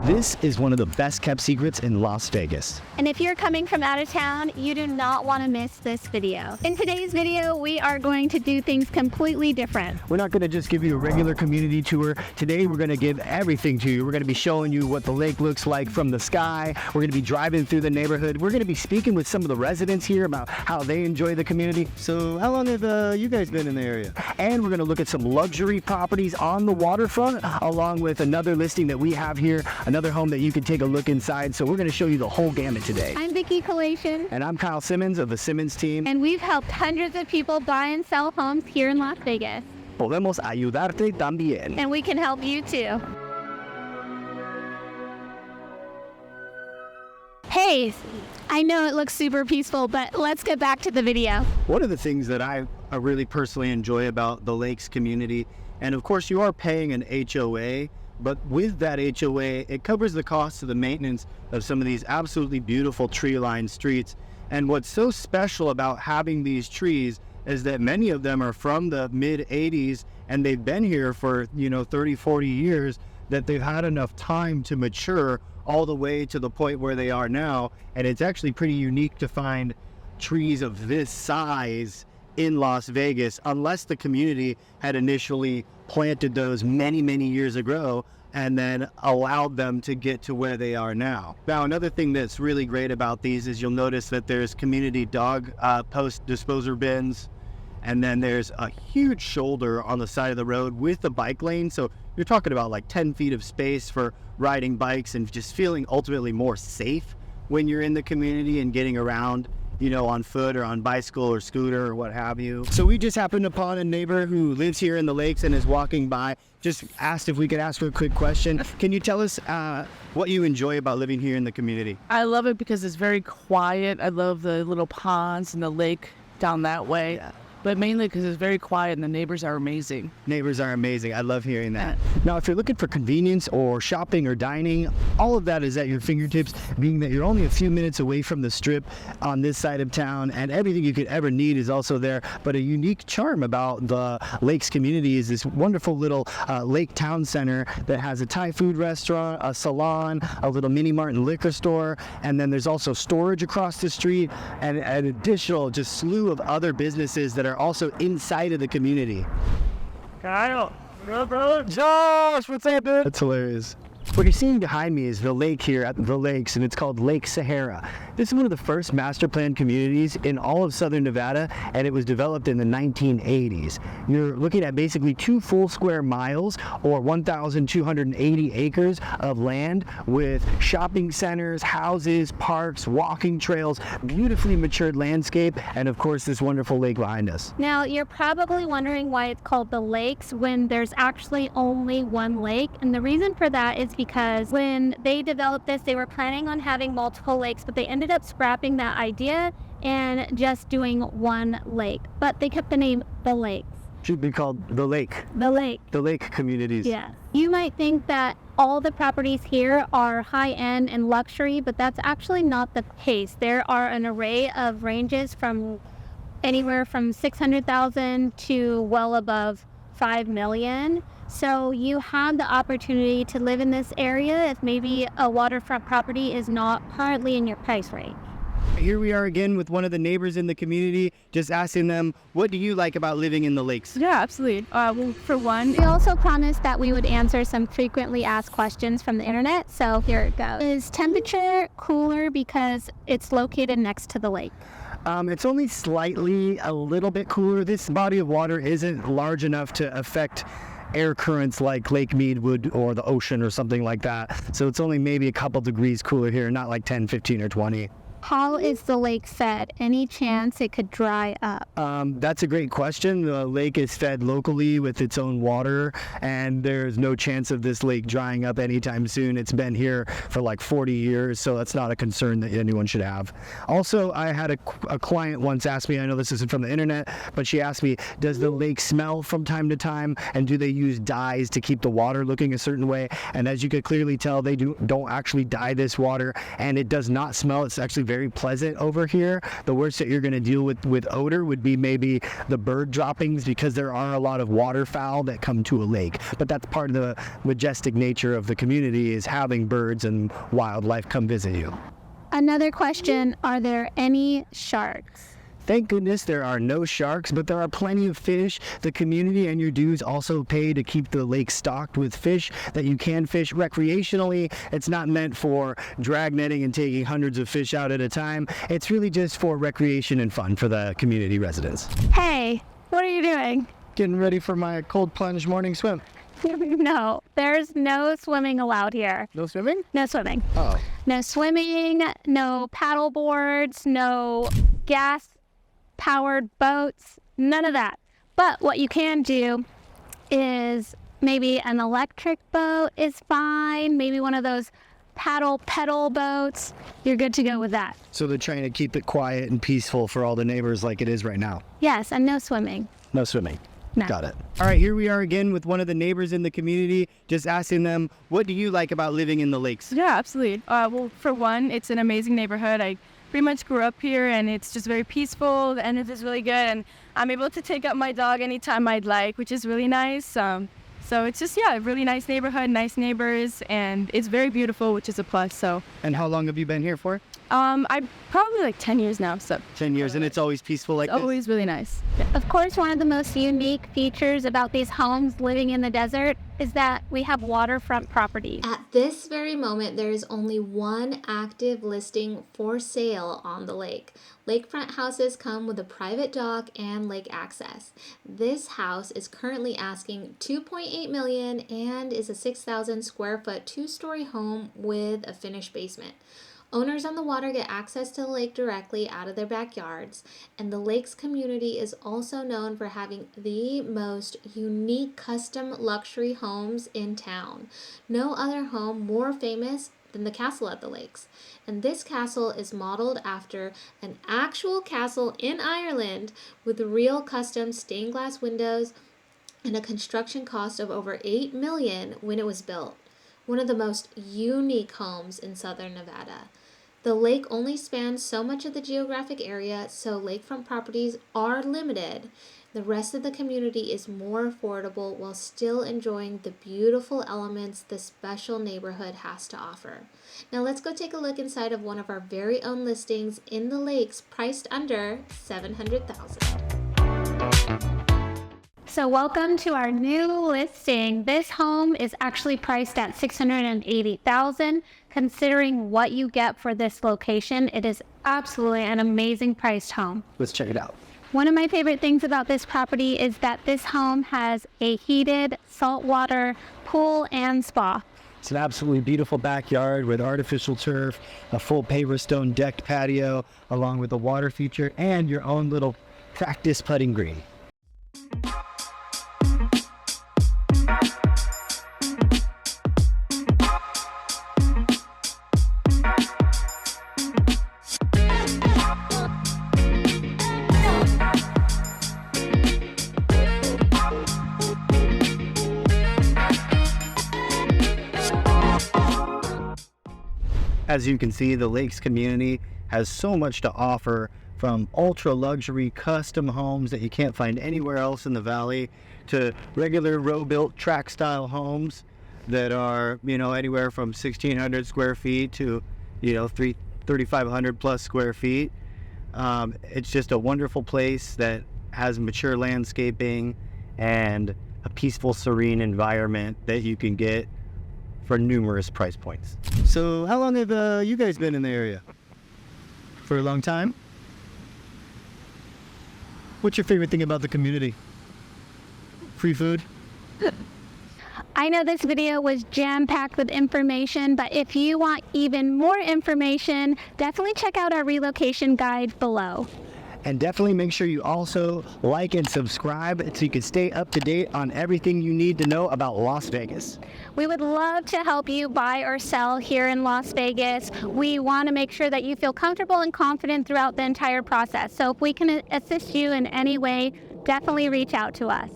This is one of the best kept secrets in Las Vegas. And if you're coming from out of town, you do not want to miss this video. In today's video, we are going to do things completely different. We're not going to just give you a regular community tour. Today, we're going to give everything to you. We're going to be showing you what the lake looks like from the sky. We're going to be driving through the neighborhood. We're going to be speaking with some of the residents here about how they enjoy the community. So how long have you guys been in the area? And we're going to look at some luxury properties on the waterfront, along with another listing that we have here, another home that you can take a look inside. So we're going to show you the whole gamut today. I'm Vicki Collation. And I'm Kyle Simmons of the Simmons team. And we've helped hundreds of people buy and sell homes here in Las Vegas. Podemos ayudarte también. And we can help you too. Hey, I know it looks super peaceful, but let's get back to the video. One of the things that I really personally enjoy about the Lakes community, and of course you are paying an HOA, but with that HOA, it covers the cost of the maintenance of some of these absolutely beautiful tree-lined streets. And what's so special about having these trees is that many of them are from the mid-'80s, and they've been here for, 30, 40 years, that they've had enough time to mature all the way to the point where they are now. And it's actually pretty unique to find trees of this size in Las Vegas, unless the community had initially planted those many, many years ago and then allowed them to get to where they are now. Now, another thing that's really great about these is you'll notice that there's community dog post disposer bins, and then there's a huge shoulder on the side of the road with the bike lane. So you're talking about like 10 feet of space for riding bikes and just feeling ultimately more safe when you're in the community and getting around, on foot or on bicycle or scooter or what have you. So we just happened upon a neighbor who lives here in the Lakes and is walking by. Just asked if we could ask her a quick question. Can you tell us what you enjoy about living here in the community? I love it because it's very quiet. I love the little ponds and the lake down that way. Yeah. But mainly because it's very quiet and the neighbors are amazing. Neighbors are amazing. I love hearing that. Now, if you're looking for convenience or shopping or dining, all of that is at your fingertips, being that you're only a few minutes away from the strip on this side of town, and everything you could ever need is also there. But a unique charm about the Lakes community is this wonderful little lake town center that has a Thai food restaurant, a salon, a little mini mart and liquor store, and then there's also storage across the street, and an additional just slew of other businesses that are also inside of the community. Kyle, what up, brother? Josh, what's up, dude? That's hilarious. What you're seeing behind me is the lake here at the Lakes, and it's called Lake Sahara. This is one of the first master plan communities in all of southern Nevada, and it was developed in the 1980s. You're looking at basically 2 full square miles or 1,280 acres of land with shopping centers, houses, parks, walking trails, beautifully matured landscape, and of course this wonderful lake behind us. Now, you're probably wondering why it's called the Lakes when there's actually only one lake. And the reason for that is because when they developed this, they were planning on having multiple lakes, but they ended up scrapping that idea and just doing one lake. But they kept the name The Lakes. Should be called the Lake. The Lake. The Lake communities. Yeah. You might think that all the properties here are high-end and luxury, but that's actually not the case. There are an array of ranges from anywhere from $600,000 to well above $5 million. So you have the opportunity to live in this area if maybe a waterfront property is not currently in your price range. Here we are again with one of the neighbors in the community, just asking them, what do you like about living in the Lakes? Yeah, absolutely. Well, for one, We also promised that we would answer some frequently asked questions from the internet, so here it goes. Is temperature cooler because it's located next to the lake? It's only slightly a little bit cooler. This body of water isn't large enough to affect air currents like Lake Mead would or the ocean or something like that. So it's only maybe a couple degrees cooler here, not like 10, 15, or 20. How is the lake fed? Any chance it could dry up? That's a great question. The lake is fed locally with its own water, and there's no chance of this lake drying up anytime soon. It's been here for like 40 years, so that's not a concern that anyone should have. Also, I had a client once ask me, I know this isn't from the internet, but she asked me, does the lake smell from time to time, and do they use dyes to keep the water looking a certain way? And as you could clearly tell, they don't actually dye this water, and it does not smell. It's actually very pleasant over here. The worst that you're going to deal with odor would be maybe the bird droppings, because there are a lot of waterfowl that come to a lake. But that's part of the majestic nature of the community, is having birds and wildlife come visit you. Another question, are there any sharks? Thank goodness there are no sharks, but there are plenty of fish. The community and your dues also pay to keep the lake stocked with fish that you can fish recreationally. It's not meant for drag netting and taking hundreds of fish out at a time. It's really just for recreation and fun for the community residents. Hey, what are you doing? Getting ready for my cold plunge morning swim. No, there's no swimming allowed here. No swimming? No swimming. Oh. No swimming, no paddle boards, no gas-powered boats, none of that. But what you can do is maybe an electric boat is fine, maybe one of those pedal boats. You're good to go with that. So they're trying to keep it quiet and peaceful for all the neighbors like it is right now. Yes, and no swimming. No swimming. No. Got it. All right, here we are again with one of the neighbors in the community, just asking them, what do you like about living in the lakes? Yeah, absolutely. Well, for one, it's an amazing neighborhood. I pretty much grew up here, and it's just very peaceful. The energy is really good, and I'm able to take out my dog anytime I'd like, which is really nice. So it's just, yeah, a really nice neighborhood, nice neighbors, and it's very beautiful, which is a plus. So. And how long have you been here for? I'm probably like 10 years now. So. 10 years, and it's always peaceful like It's this? always really nice. Of course, one of the most unique features about these homes living in the desert is that we have waterfront property. At this very moment, there is only one active listing for sale on the lake. Lakefront houses come with a private dock and lake access. This house is currently asking $2.8 million and is a 6,000 square foot two-story home with a finished basement. Owners on the water get access to the lake directly out of their backyards, and the lake's community is also known for having the most unique custom luxury homes in town. No other home more famous than the castle at the lakes. And this castle is modeled after an actual castle in Ireland with real custom stained glass windows and a construction cost of over $8 million when it was built. One of the most unique homes in southern Nevada. The lake only spans so much of the geographic area, so lakefront properties are limited. The rest of the community is more affordable while still enjoying the beautiful elements this special neighborhood has to offer. Now let's go take a look inside of one of our very own listings in the lakes, priced under $700,000. So welcome to our new listing. This home is actually priced at $680,000. Considering what you get for this location, it is absolutely an amazing priced home. Let's check it out. One of my favorite things about this property is that this home has a heated saltwater pool and spa. It's an absolutely beautiful backyard with artificial turf, a full paver stone decked patio, along with a water feature and your own little practice putting green. As you can see, the lakes community has so much to offer, from ultra luxury custom homes that you can't find anywhere else in the valley to regular row built track style homes that are, anywhere from 1,600 square feet to, 3,500 plus square feet. It's just a wonderful place that has mature landscaping and a peaceful, serene environment that you can get for numerous price points. So how long have you guys been in the area? For a long time? What's your favorite thing about the community? Free food? I know this video was jam-packed with information, but if you want even more information, definitely check out our relocation guide below. And definitely make sure you also like and subscribe so you can stay up to date on everything you need to know about Las Vegas. We would love to help you buy or sell here in Las Vegas. We want to make sure that you feel comfortable and confident throughout the entire process. So if we can assist you in any way, definitely reach out to us.